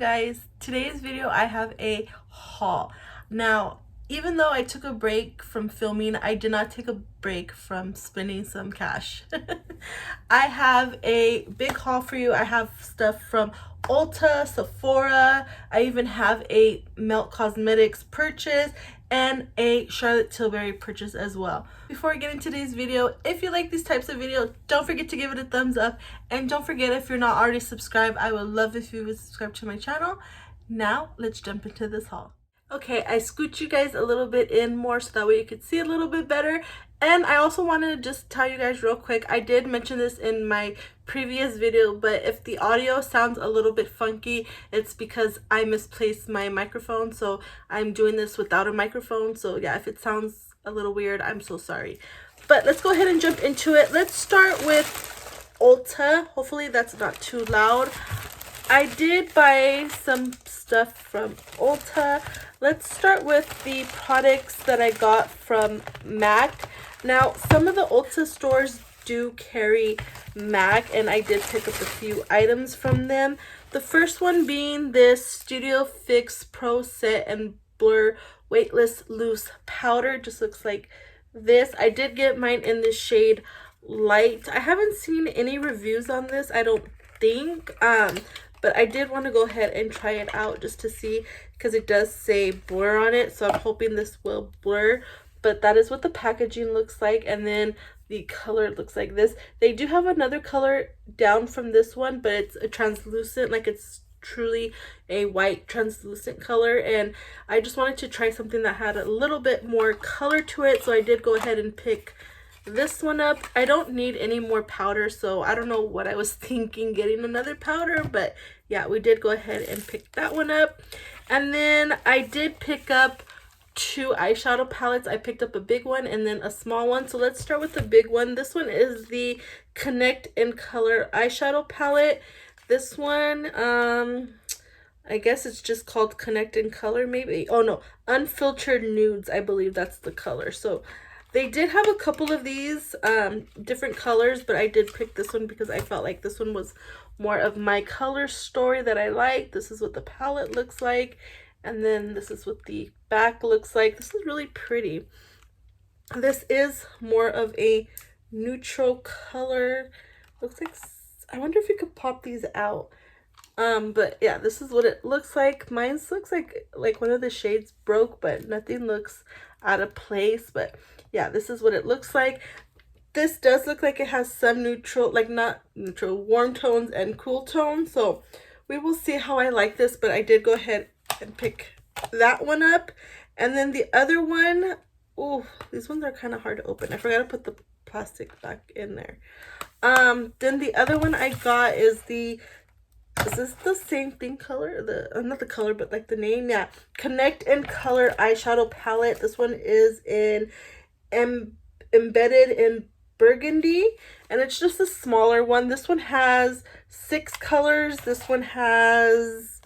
guys, today's video I have a haul. Now, even though I took a break from filming, I did not take a break from spending some cash. I have a big haul for you. I have stuff from Ulta, Sephora. I even have a Melt Cosmetics purchase and a Charlotte Tilbury purchase as well. Before I get into today's video, if you like these types of videos, don't forget to give it a thumbs up, and don't forget, if you're not already subscribed, I would love if you would subscribe to my channel. Now let's jump into this haul. Okay, I scoot you guys a little bit in more so that way you could see a little bit better. And I also wanted to just tell you guys real quick, I did mention this in my previous video, but if the audio sounds a little bit funky, it's because I misplaced my microphone. So I'm doing this without a microphone. So yeah, if it sounds a little weird, I'm so sorry. But let's go ahead and jump into it. Let's start with Ulta. Hopefully that's not too loud. I did buy some stuff from Ulta. Let's start with the products that I got from MAC. Now, some of the Ulta stores do carry MAC, and I did pick up a few items from them. The first one being this Studio Fix Pro Set and Blur Weightless Loose Powder. Just looks like this. I did get mine in the shade Light. I haven't seen any reviews on this, I don't think. But I did want to go ahead and try it out just to see, because it does say blur on it. So I'm hoping this will blur. But that is what the packaging looks like. And then the color looks like this. They do have another color down from this one, but it's a translucent, like it's truly a white translucent color. And I just wanted to try something that had a little bit more color to it. So I did go ahead and pick this one up. I don't need any more powder, so I don't know what I was thinking getting another powder, but yeah, we did go ahead and pick that one up. And then I did pick up two eyeshadow palettes. I picked up a big one and then a small one. So let's start with the big one. This one is the Connect in Color eyeshadow palette. This one, I guess it's just called Connect in Color, maybe. Oh no, Unfiltered Nudes, I believe that's the color. So they did have a couple of these different colors, but I did pick this one because I felt like this one was more of my color story that I like. This is what the palette looks like, and then this is what the back looks like. This is really pretty. This is more of a neutral color. Looks like, I wonder if you could pop these out. But yeah, this is what it looks like. Mine looks like one of the shades broke, but nothing looks out of place. But yeah, this is what it looks like. This does look like it has some neutral, like not neutral, warm tones and cool tones. So we will see how I like this, but I did go ahead and pick that one up. And then the other one, oh, these ones are kind of hard to open. I forgot to put the plastic back in there. Then the other one I got is the, is this the same thing color? The not the color, but like the name. Yeah, Connect in Color eyeshadow palette. This one is in Embedded in Burgundy, and it's just a smaller one. This one has 6 colors. This one has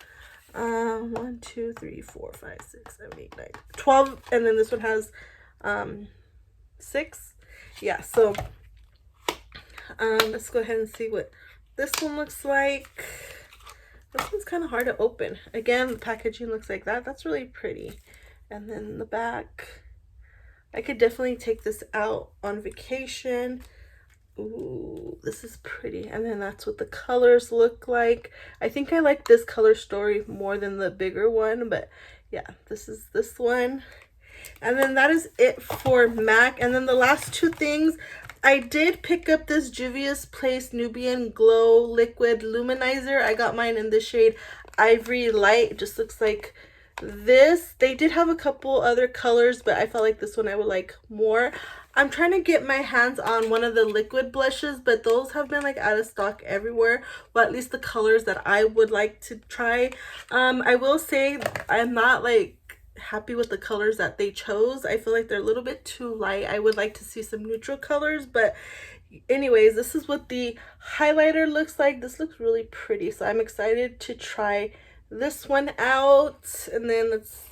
1 2 3 4 5 6 7 8 9 12, and then this one has 6. Yeah, so let's go ahead and see what this one looks like. This one's kind of hard to open. Again, the packaging looks like that. That's really pretty. And then the back, I could definitely take this out on vacation. Ooh, this is pretty. And then that's what the colors look like. I think I like this color story more than the bigger one, but yeah, this is this one. And then that is it for MAC. And then the last two things, I did pick up this Juvia's Place Nubian Glow Liquid Luminizer. I got mine in the shade Ivory Light. It just looks like this. They did have a couple other colors, but I felt like this one I would like more. I'm trying to get my hands on one of the liquid blushes, but those have been like out of stock everywhere. Well, at least the colors that I would like to try. I will say I'm not like happy with the colors that they chose. I feel like they're a little bit too light. I would like to see some neutral colors, but anyways, this is what the highlighter looks like. This looks really pretty, so I'm excited to try this one out. And then let's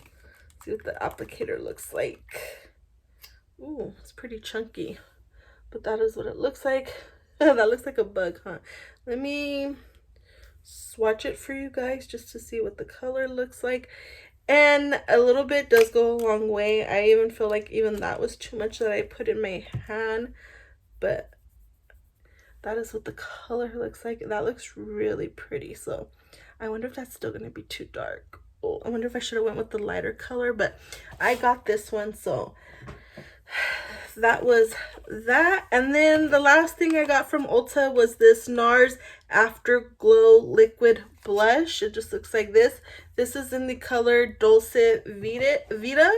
see what the applicator looks like. Ooh, it's pretty chunky, but that is what it looks like. That looks like a bug, huh? Let me swatch it for you guys just to see what the color looks like. And a little bit does go a long way. I even feel like even that was too much that I put in my hand, but that is what the color looks like. That looks really pretty. So I wonder if that's still going to be too dark. Oh, I wonder if I should have went with the lighter color, but I got this one. So that was that. And then the last thing I got from Ulta was this NARS Afterglow Liquid Blush. It just looks like this. This is in the color Dulce Vita.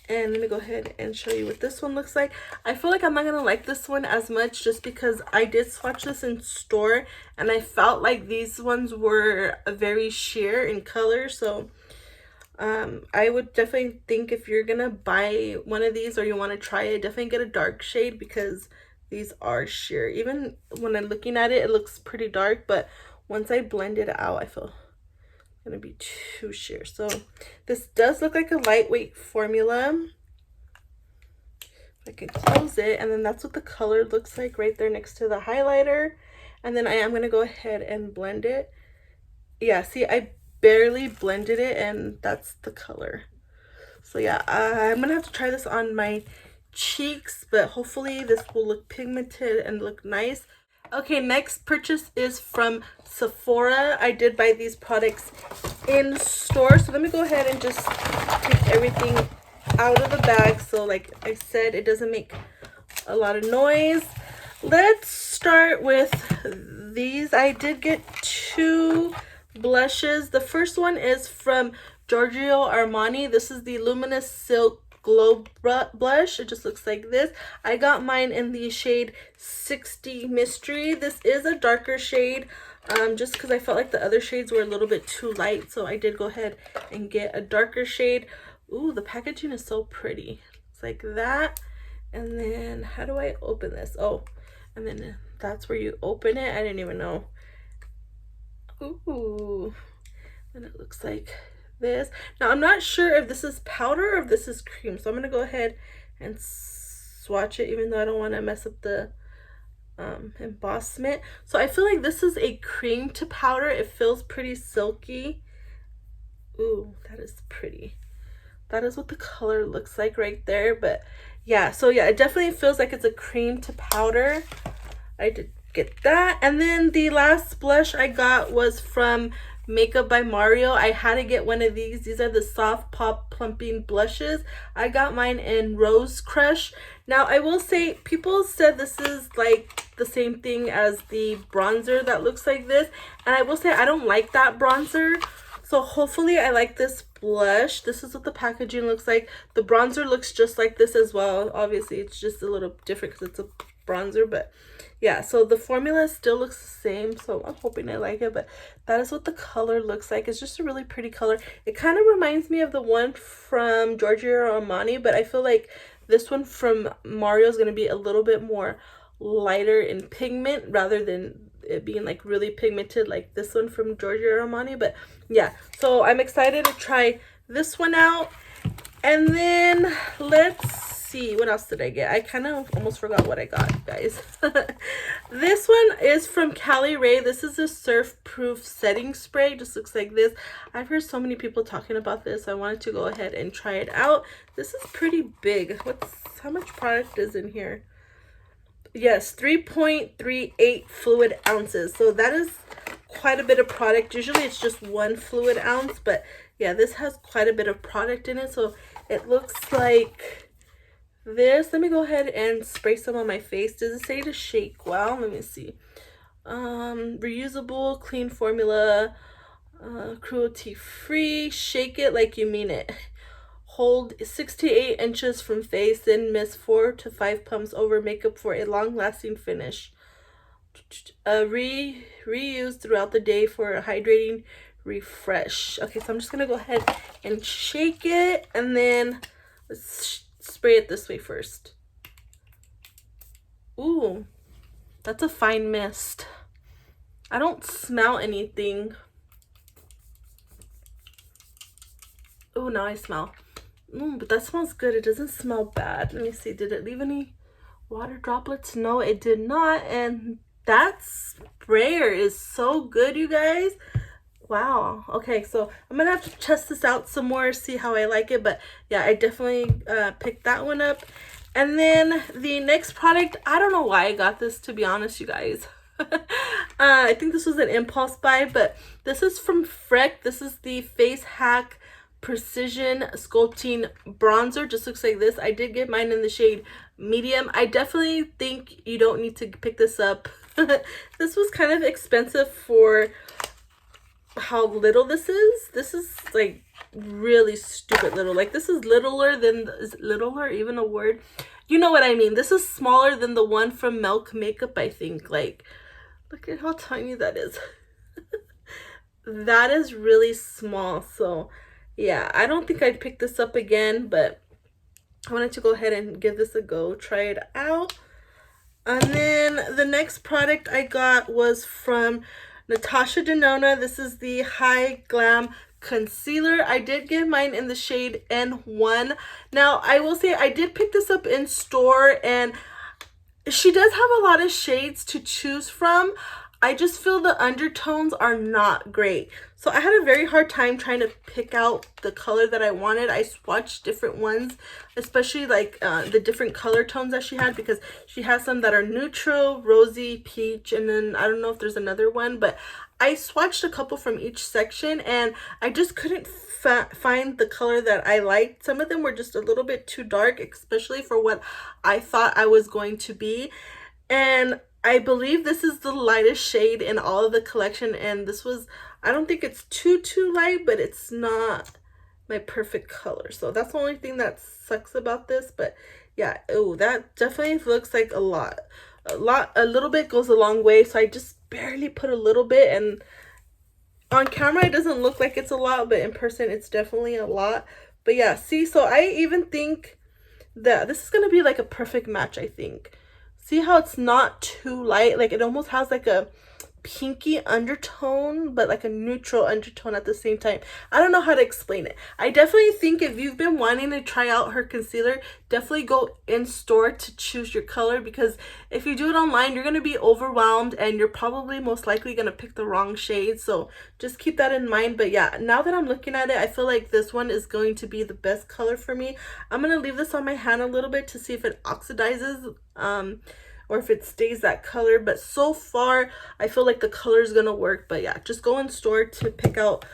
And let me go ahead and show you what this one looks like. I feel like I'm not gonna like this one as much just because I did swatch this in store and I felt like these ones were very sheer in color. So I would definitely think if you're gonna buy one of these or you want to try it, definitely get a dark shade because these are sheer. Even when I'm looking at it, it looks pretty dark, but once I blend it out, I feel gonna be too sheer. So this does look like a lightweight formula. I can close it, and then that's what the color looks like right there next to the highlighter. And then I am gonna go ahead and blend it. Yeah, see, I barely blended it and that's the color. So yeah, I'm gonna have to try this on my cheeks, but hopefully this will look pigmented and look nice. Okay, next purchase is from Sephora. I did buy these products in store, so let me go ahead and just take everything out of the bag so like I said, it doesn't make a lot of noise. Let's start with these. I did get two blushes. The first one is from Giorgio Armani. This is the Luminous Silk Glow Blush. It just looks like this. I got mine in the shade 60 Mystery. This is a darker shade just because I felt like the other shades were a little bit too light, so I did go ahead and get a darker shade. Ooh, the packaging is so pretty. It's like that. And then how do I open this? Oh, and then that's where you open it. I didn't even know. Ooh, and it looks like this. Now I'm not sure if this is powder or if this is cream, so I'm gonna go ahead and swatch it, even though I don't want to mess up the embossment. So I feel like this is a cream to powder. It feels pretty silky. Ooh, that is pretty. That is what the color looks like right there. But yeah, so yeah, it definitely feels like it's a cream to powder. I did get that. And then the last blush I got was from Makeup by Mario. I had to get one of these. These are the soft pop plumping blushes. I got mine in Rose Crush. Now I will say, people said this is like the same thing as the bronzer that looks like this, and I will say I don't like that bronzer. So hopefully I like this blush. This is what the packaging looks like. The bronzer looks just like this as well. Obviously it's just a little different because it's a bronzer, but yeah, so the formula still looks the same, so I'm hoping I like it. But that is what the color looks like. It's just a really pretty color. It kind of reminds me of the one from Giorgio Armani, but I feel like this one from Mario is going to be a little bit more lighter in pigment rather than it being like really pigmented like this one from Giorgio Armani. But yeah, so I'm excited to try this one out. And then let's see, what else did I get? I kind of almost forgot what I got, guys. This one is from Cali Ray. This is a surf proof setting spray. Just looks like this. I've heard so many people talking about this. I wanted to go ahead and try it out. This is pretty big. How much product is in here? Yes, 3.38 fluid ounces. So that is quite a bit of product. Usually it's just 1 fluid ounce, but yeah, this has quite a bit of product in it. So it looks like this. Let me go ahead and spray some on my face. Does it say to shake well? Let me see. Reusable, clean formula, cruelty free. Shake it like you mean it. Hold 6 to 8 inches from face, then mist 4 to 5 pumps over makeup for a long-lasting finish. Reuse throughout the day for a hydrating refresh. Okay, so I'm just gonna go ahead and shake it, and then let's spray it this way first. Ooh, that's a fine mist. I don't smell anything. Oh, now I smell. But that smells good. It doesn't smell bad. Let me see. Did it leave any water droplets? No, it did not. And That sprayer is so good, you guys. Wow. Okay, so I'm gonna have to test this out some more, see how I like it. But yeah, I definitely picked that one up. And then the next product, I don't know why I got this, to be honest, you guys. I think this was an impulse buy, but this is from Freck. This is the Face Hack Precision Sculpting Bronzer. Just looks like this. I did get mine in the shade medium. I definitely think you don't need to pick this up. This was kind of expensive for how little this is. This is like really stupid little. Like, this is littler than, is littler even a word? You know what I mean. This is smaller than the one from Milk Makeup, I think. Like, look at how tiny that is. That is really small. So yeah, I don't think I'd pick this up again, but I wanted to go ahead and give this a go, try it out. And then the next product I got was from Natasha Denona. This is the High Glam Concealer. I did get mine in the shade N1. Now, I will say I did pick this up in store, and she does have a lot of shades to choose from. I just feel the undertones are not great. So I had a very hard time trying to pick out the color that I wanted. I swatched different ones, especially like the different color tones that she had, because she has some that are neutral, rosy, peach, and then I don't know if there's another one, but I swatched a couple from each section and I just couldn't find the color that I liked. Some of them were just a little bit too dark, especially for what I thought I was going to be. And I believe this is the lightest shade in all of the collection, and this was, I don't think it's too light, but it's not my perfect color. So that's the only thing that sucks about this. But yeah, oh, that definitely looks like a lot. A little bit goes a long way. So I just barely put a little bit, and on camera it doesn't look like it's a lot, but in person it's definitely a lot. But yeah, see, so I even think that this is gonna be like a perfect match, I think. See how it's not too light? Like, it almost has like a pinky undertone, but like a neutral undertone at the same time. I don't know how to explain it. I definitely think if you've been wanting to try out her concealer, definitely go in store to choose your color, because if you do it online, you're going to be overwhelmed and you're probably most likely going to pick the wrong shade. So just keep that in mind. But yeah, now that I'm looking at it, I feel like this one is going to be the best color for me. I'm going to leave this on my hand a little bit to see if it oxidizes or if it stays that color. But so far I feel like the color is gonna work. But yeah, just go in store to pick out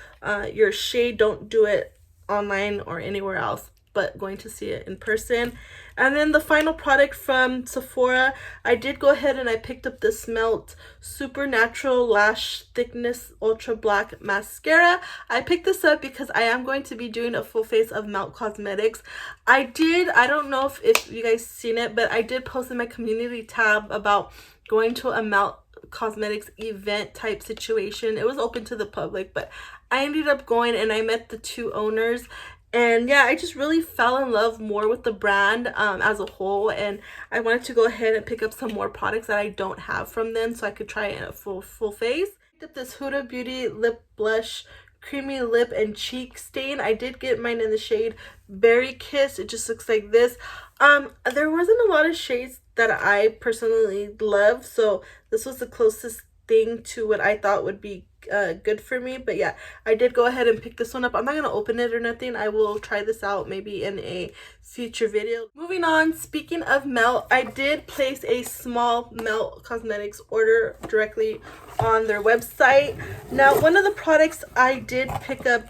your shade. Don't do it online or anywhere else, but going to see it in person. And then the final product from Sephora, I did go ahead and I picked up the Smelt Supernatural Lash Thickness Ultra Black Mascara. I picked this up because I am going to be doing a full face of Melt Cosmetics. I don't know if you guys seen it, but I did post in my community tab about going to a Melt Cosmetics event type situation. It was open to the public, but I ended up going and I met the two owners. And yeah, I just really fell in love more with the brand as a whole, and I wanted to go ahead and pick up some more products that I don't have from them so I could try it in a full face. I picked up this Huda Beauty Lip Blush Creamy Lip and Cheek Stain. I did get mine in the shade Berry Kiss. It just looks like this. There wasn't a lot of shades that I personally love, so this was the closest thing to what I thought would be good for me. But yeah, I did go ahead and pick this one up. I'm not gonna open it or nothing. I will try this out maybe in a future video. Moving on, speaking of Melt, I did place a small Melt Cosmetics order directly on their website. Now, one of the products I did pick up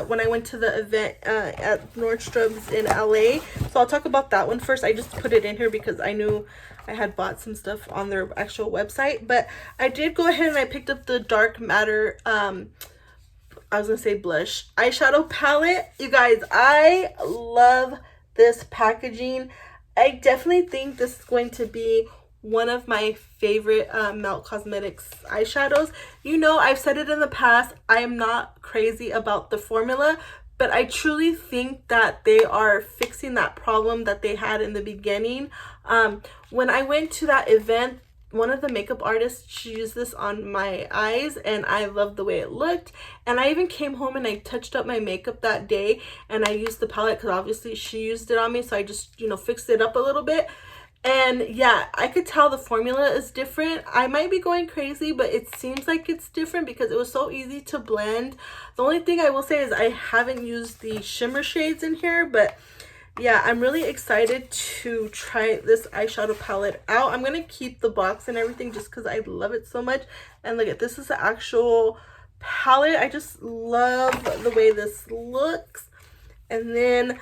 when I went to the event at Nordstrom's in LA. So I'll talk about that one first. I just put it in here because I knew I had bought some stuff on their actual website. But I did go ahead and I picked up the Dark Matter, I was gonna say blush eyeshadow palette. You guys, I love this packaging. I definitely think this is going to be one of my favorite Melt Cosmetics eyeshadows. You know, I've said it in the past, I am not crazy about the formula, but I truly think that they are fixing that problem that they had in the beginning. When I went to that event, one of the makeup artists, she used this on my eyes and I loved the way it looked. And I even came home and I touched up my makeup that day and I used the palette because obviously she used it on me, so I just, you know, fixed it up a little bit. And yeah, I could tell the formula is different. I might be going crazy, but it seems like it's different because it was so easy to blend. The only thing I will say is I haven't used the shimmer shades in here, but yeah, I'm really excited to try this eyeshadow palette out. I'm going to keep the box and everything just because I love it so much. And look at this, is the actual palette. I just love the way this looks. And then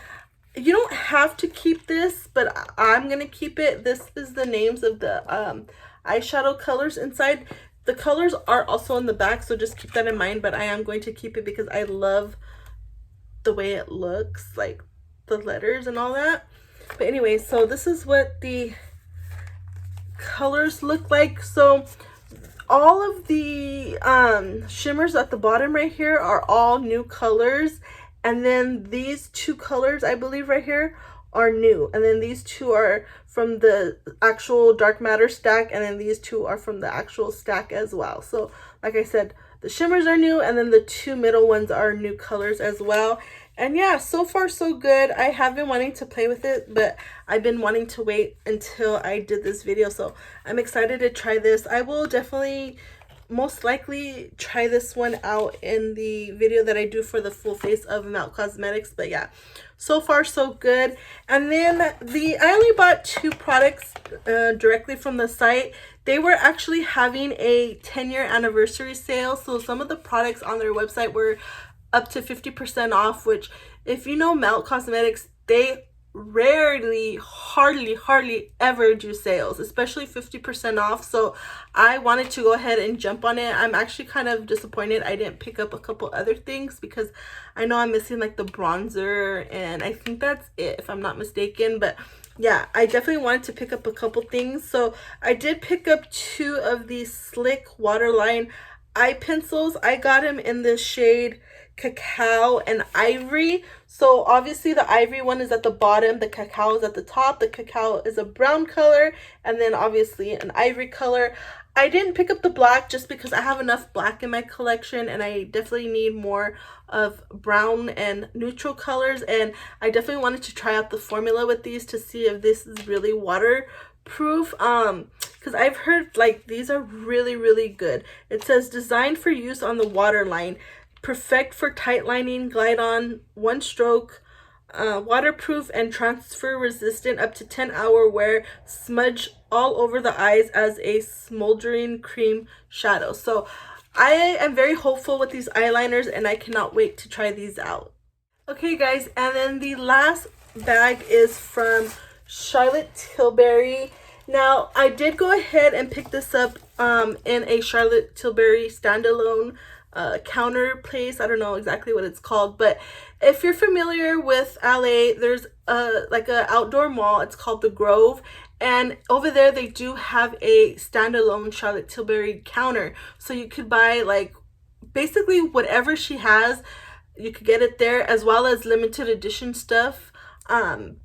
you don't have to keep this, but I'm gonna keep it. This is the names of the eyeshadow colors inside. The colors are also in the back, so just keep that in mind, but I am going to keep it because I love the way it looks, like the letters and all that. But anyway, so this is what the colors look like. So all of the shimmers at the bottom right here are all new colors. And then these two colors, I believe right here, are new. And then these two are from the actual dark matter stack. And then these two are from the actual stack as well. So like I said, the shimmers are new. And then the two middle ones are new colors as well. And yeah, so far so good. I have been wanting to play with it, but I've been wanting to wait until I did this video. So I'm excited to try this. I will definitely most likely try this one out in the video that I do for the full face of Melt Cosmetics. But yeah, so far so good. And then I only bought 2 products directly from the site. They were actually having a 10-year anniversary sale, so some of the products on their website were up to 50% off, which if you know Melt Cosmetics, they rarely, hardly ever do sales, especially 50% off. So I wanted to go ahead and jump on it. I'm actually kind of disappointed I didn't pick up a couple other things because I know I'm missing like the bronzer, and I think that's it if I'm not mistaken. But yeah, I definitely wanted to pick up a couple things. So I did pick up 2 of these Slick Waterline eye pencils. I got them in the shade Cacao and Ivory. So obviously the ivory one is at the bottom, the cacao is at the top. The cacao is a brown color, and then obviously an ivory color. I didn't pick up the black just because I have enough black in my collection, and I definitely need more of brown and neutral colors. And I definitely wanted to try out the formula with these to see if this is really waterproof, because I've heard like these are really good. It says designed for use on the waterline, perfect for tight lining, glide on, one stroke, waterproof and transfer resistant, up to 10-hour wear, smudge all over the eyes as a smoldering cream shadow. So I am very hopeful with these eyeliners, and I cannot wait to try these out. Okay guys, and then the last bag is from Charlotte Tilbury. Now I did go ahead and pick this up in a Charlotte Tilbury standalone counter place. I don't know exactly what it's called, but if you're familiar with LA, there's like a outdoor mall. It's called the Grove, and over there they do have a standalone Charlotte Tilbury counter, so you could buy like basically whatever she has, you could get it there, as well as limited edition stuff.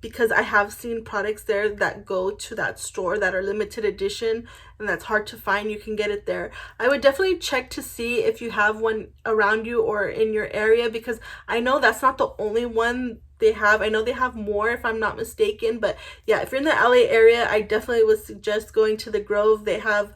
Because I have seen products there that go to that store that are limited edition and that's hard to find. You can get it there. I would definitely check to see if you have one around you or in your area, because I know that's not the only one they have. I know they have more if I'm not mistaken, but yeah, if you're in the LA area, I definitely would suggest going to the Grove. They have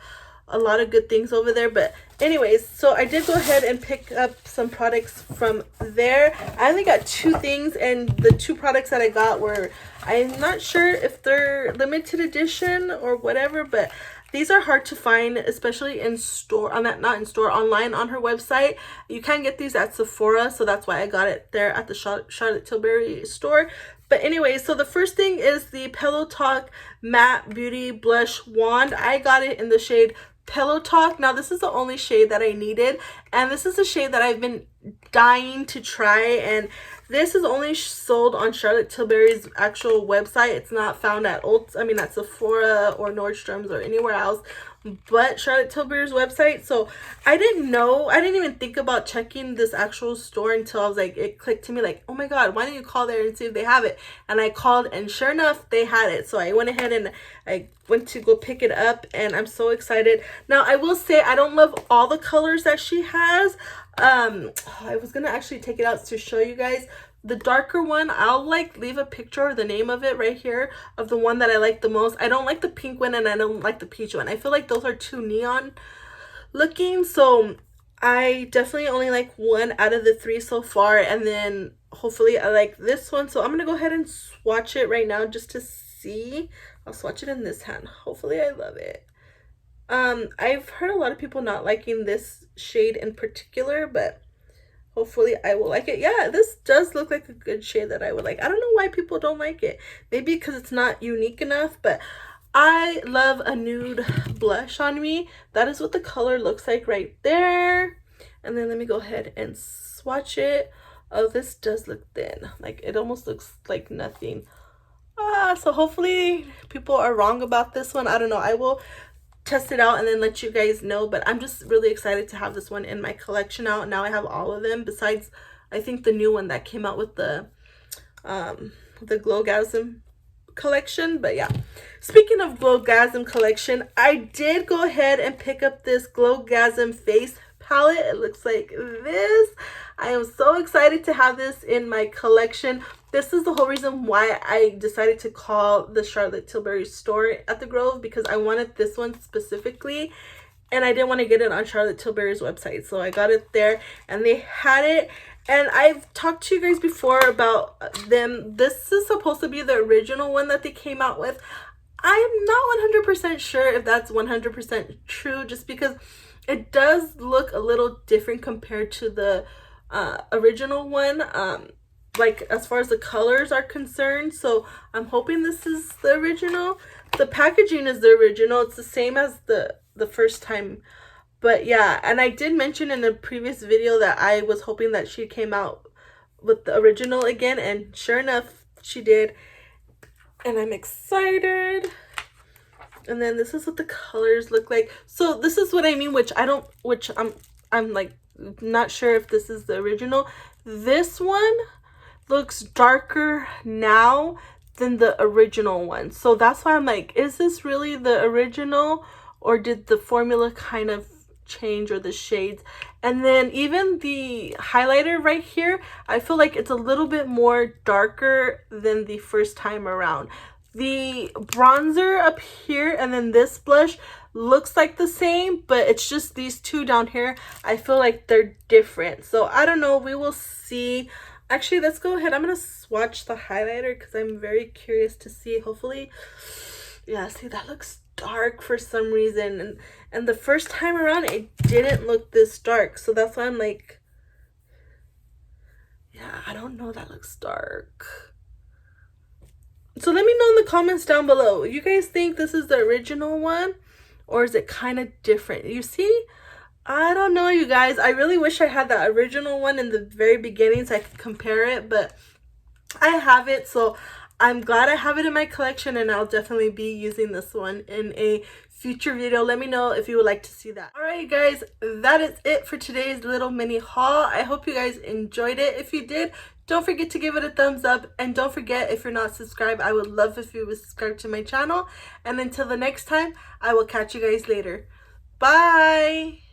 a lot of good things over there. But anyways, so I did go ahead and pick up some products from there. I only got 2 things, and the 2 products that I got were, I'm not sure if they're limited edition or whatever, but these are hard to find, especially in store, not in store, online on her website. You can get these at Sephora, so that's why I got it there at the Charlotte Tilbury store. But anyway, so the first thing is the Pillow Talk Matte Beauty Blush Wand. I got it in the shade Pillow Talk. Now this is the only shade that I needed, and this is a shade that I've been dying to try, and this is only sold on Charlotte Tilbury's actual website. It's not found at at Sephora or Nordstrom's or anywhere else but Charlotte Tilbury's website. So I didn't even think about checking this actual store until I was like, it clicked to me like, oh my god, why don't you call there and see if they have it? And I called, and sure enough, they had it. So I went ahead and I went to go pick it up, and I'm so excited. Now I will say I don't love all the colors that she has. I was gonna actually take it out to show you guys, The darker one, I'll like leave a picture or the name of it right here of the one that I like the most. I don't like the pink one and I don't like the peach one. I feel like those are too neon looking, so I definitely only like one out of the three so far, and then hopefully I like this one. So I'm gonna go ahead and swatch it right now just to see. I'll swatch it in this hand. Hopefully I love it. I've heard a lot of people not liking this shade in particular, but hopefully I will like it. Yeah, this does look like a good shade that I would like. I don't know why people don't like it. Maybe because it's not unique enough, but I love a nude blush on me. That is what the color looks like right there. And then let me go ahead and swatch it. Oh, this does look thin. Like, it almost looks like nothing. So hopefully people are wrong about this one. I don't know. I will test it out and then let you guys know, but I'm just really excited to have this one in my collection now. Now I have all of them besides I think the new one that came out with the Glowgasm collection. But yeah, speaking of Glowgasm collection, I did go ahead and pick up this Glowgasm face palette. It looks like this. I am so excited to have this in my collection. This is the whole reason why I decided to call the Charlotte Tilbury store at the Grove, because I wanted this one specifically and I didn't want to get it on Charlotte Tilbury's website. So I got it there and they had it. And I've talked to you guys before about them. This is supposed to be the original one that they came out with. I am not 100% sure if that's 100% true, just because it does look a little different compared to the original one, like as far as the colors are concerned. So I'm hoping this is the original. The packaging is the original. It's the same as the first time. But yeah, and I did mention in a previous video that I was hoping that she came out with the original again, and sure enough she did, and I'm excited. And then this is what the colors look like. So this is what I mean, which I'm like not sure if this is the original. This one looks darker now than the original one, so that's why I'm like, is this really the original, or did the formula kind of change, or the shades? And then even the highlighter right here, I feel like it's a little bit more darker than the first time around. The bronzer up here and then this blush looks like the same, but it's just these two down here, I feel like they're different. So I don't know, we will see. Actually, let's go ahead. I'm gonna swatch the highlighter because I'm very curious to see. Hopefully, yeah, see, that looks dark for some reason, and the first time around it didn't look this dark, so that's why I'm like, yeah, I don't know, that looks dark. So let me know in the comments down below, you guys think this is the original one, or is it kind of different? You see, I don't know, you guys. I really wish I had that original one in the very beginning so I could compare it, but I have it, so I'm glad I have it in my collection, and I'll definitely be using this one in a future video. Let me know if you would like to see that. Alright guys, that is it for today's little mini haul. I hope you guys enjoyed it. If you did, don't forget to give it a thumbs up, and don't forget, if you're not subscribed, I would love if you would subscribe to my channel. And until the next time, I will catch you guys later. Bye!